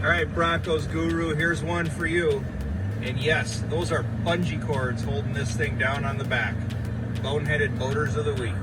All right, Broncos guru, here's one for you. And yes, those are bungee cords holding this thing down on the back. Boneheaded Boaters of the Week.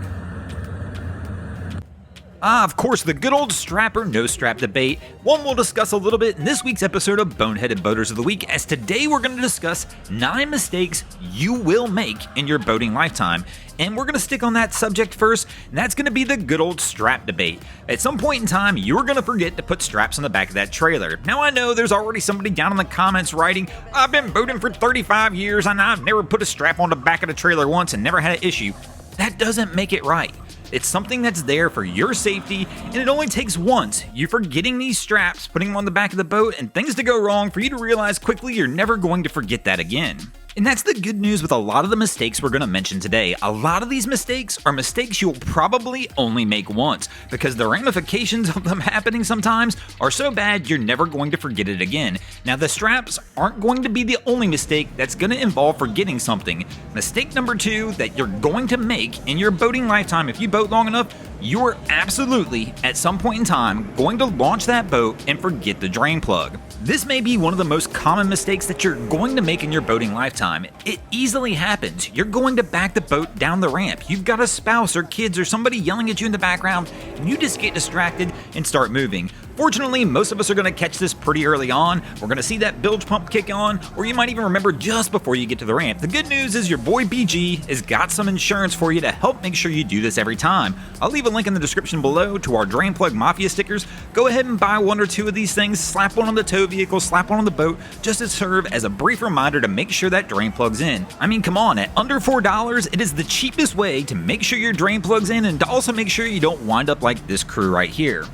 Of course, the good old strap or no strap debate, one we'll discuss a little bit in this week's episode of Boneheaded Boaters of the Week, as today we're going to discuss 9 mistakes you will make in your boating lifetime. And we're going to stick on that subject first, and that's going to be the good old strap debate. At some point in time, you're going to forget to put straps on the back of that trailer. Now, I know there's already somebody down in the comments writing, I've been boating for 35 years and I've never put a strap on the back of the trailer once and never had an issue. That doesn't make it right. It's something that's there for your safety, and it only takes once you forgetting these straps, putting them on the back of the boat, and things to go wrong for you to realize quickly you're never going to forget that again. And that's the good news with a lot of the mistakes we're going to mention today. A lot of these mistakes are mistakes you'll probably only make once, because the ramifications of them happening sometimes are so bad you're never going to forget it again. Now, the straps aren't going to be the only mistake that's going to involve forgetting something. Mistake number 2 that you're going to make in your boating lifetime, if you boat long enough, you're absolutely, at some point in time, going to launch that boat and forget the drain plug. This may be one of the most common mistakes that you're going to make in your boating lifetime. It easily happens. You're going to back the boat down the ramp. You've got a spouse or kids or somebody yelling at you in the background, and you just get distracted and start moving. Fortunately, most of us are going to catch this pretty early on. We're going to see that bilge pump kick on, or you might even remember just before you get to the ramp. The good news is your boy BG has got some insurance for you to help make sure you do this every time. I'll leave a link in the description below to our Drain Plug Mafia stickers. Go ahead and buy 1 or 2 of these things, slap one on the tow vehicle, slap one on the boat, just to serve as a brief reminder to make sure that drain plug's in. I mean, come on, at under $4, it is the cheapest way to make sure your drain plug's in and to also make sure you don't wind up like this crew right here.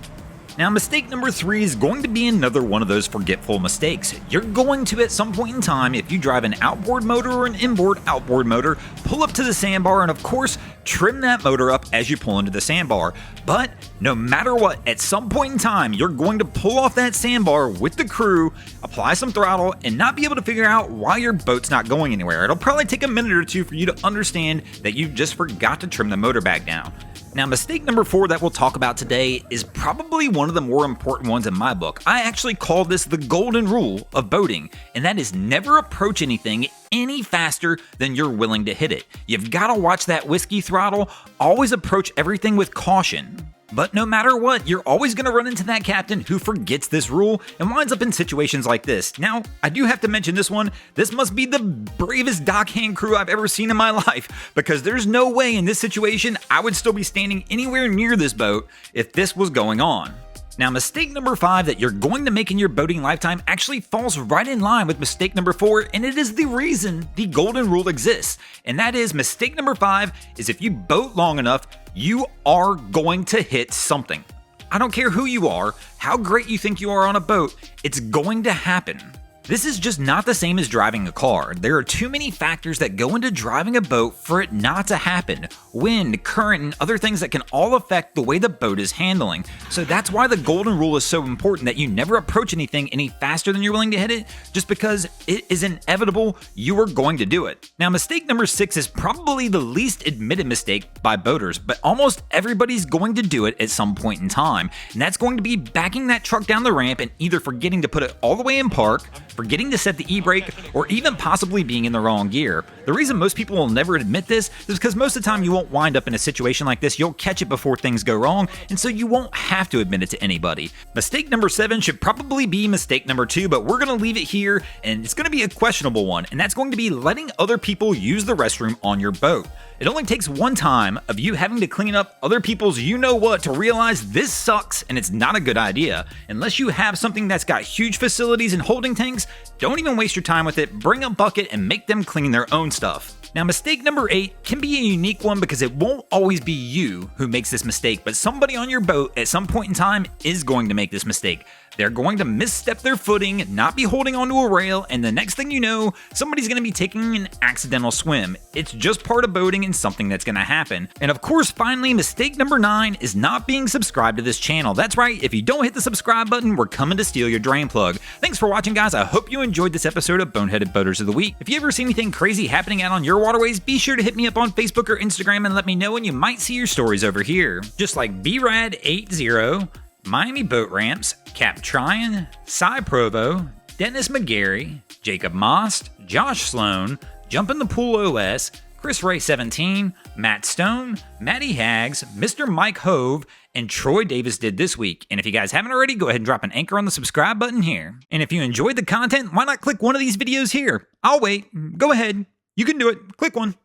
Now, mistake number 3 is going to be another one of those forgetful mistakes. You're going to, at some point in time, if you drive an outboard motor or an inboard outboard motor, pull up to the sandbar and, of course, trim that motor up as you pull into the sandbar. But no matter what, at some point in time, you're going to pull off that sandbar with the crew, apply some throttle, and not be able to figure out why your boat's not going anywhere. It'll probably take a minute or 2 for you to understand that you just forgot to trim the motor back down. Now, mistake number 4 that we'll talk about today is probably one of the more important ones in my book. I actually call this the golden rule of boating, and that is never approach anything any faster than you're willing to hit it. You've got to watch that whiskey throttle, always approach everything with caution. But no matter what, you're always going to run into that captain who forgets this rule and winds up in situations like this. Now, I do have to mention this one. This must be the bravest dockhand crew I've ever seen in my life, because there's no way in this situation I would still be standing anywhere near this boat if this was going on. Now, mistake number 5 that you're going to make in your boating lifetime actually falls right in line with mistake number 4, and it is the reason the golden rule exists. And that is, mistake number 5 is if you boat long enough, you are going to hit something. I don't care who you are, how great you think you are on a boat, it's going to happen. This is just not the same as driving a car. There are too many factors that go into driving a boat for it not to happen. Wind, current, and other things that can all affect the way the boat is handling. So that's why the golden rule is so important, that you never approach anything any faster than you're willing to hit it, just because it is inevitable you are going to do it. Now, mistake number 6 is probably the least admitted mistake by boaters, but almost everybody's going to do it at some point in time. And that's going to be backing that truck down the ramp and either forgetting to put it all the way in park, forgetting to set the e-brake, or even possibly being in the wrong gear. The reason most people will never admit this is because most of the time you won't wind up in a situation like this. You'll catch it before things go wrong, and so you won't have to admit it to anybody. Mistake number 7 should probably be mistake number 2, but we're going to leave it here, and it's going to be a questionable one, and that's going to be letting other people use the restroom on your boat. It only takes one time of you having to clean up other people's you-know-what to realize this sucks and it's not a good idea. Unless you have something that's got huge facilities and holding tanks, don't even waste your time with it. Bring a bucket and make them clean their own stuff. Now, mistake number 8 can be a unique one because it won't always be you who makes this mistake, but somebody on your boat at some point in time is going to make this mistake. They're going to misstep their footing, not be holding onto a rail, and the next thing you know, somebody's going to be taking an accidental swim. It's just part of boating and something that's going to happen. And of course, finally, mistake number 9 is not being subscribed to this channel. That's right, if you don't hit the subscribe button, we're coming to steal your drain plug. Thanks for watching, guys. I hope you enjoyed this episode of Boneheaded Boaters of the Week. If you ever see anything crazy happening out on your waterways, be sure to hit me up on Facebook or Instagram and let me know, and you might see your stories over here. Just like BRAD80, Miami Boat Ramps, Cap Tryon, Cy Provo, Dennis McGarry, Jacob Most, Josh Sloan, Jump in the Pool OS, Chris Ray 17, Matt Stone, Matty Hags, Mr. Mike Hove, and Troy Davis did this week. And if you guys haven't already, go ahead and drop an anchor on the subscribe button here. And if you enjoyed the content, why not click one of these videos here? I'll wait. Go ahead. You can do it. Click one.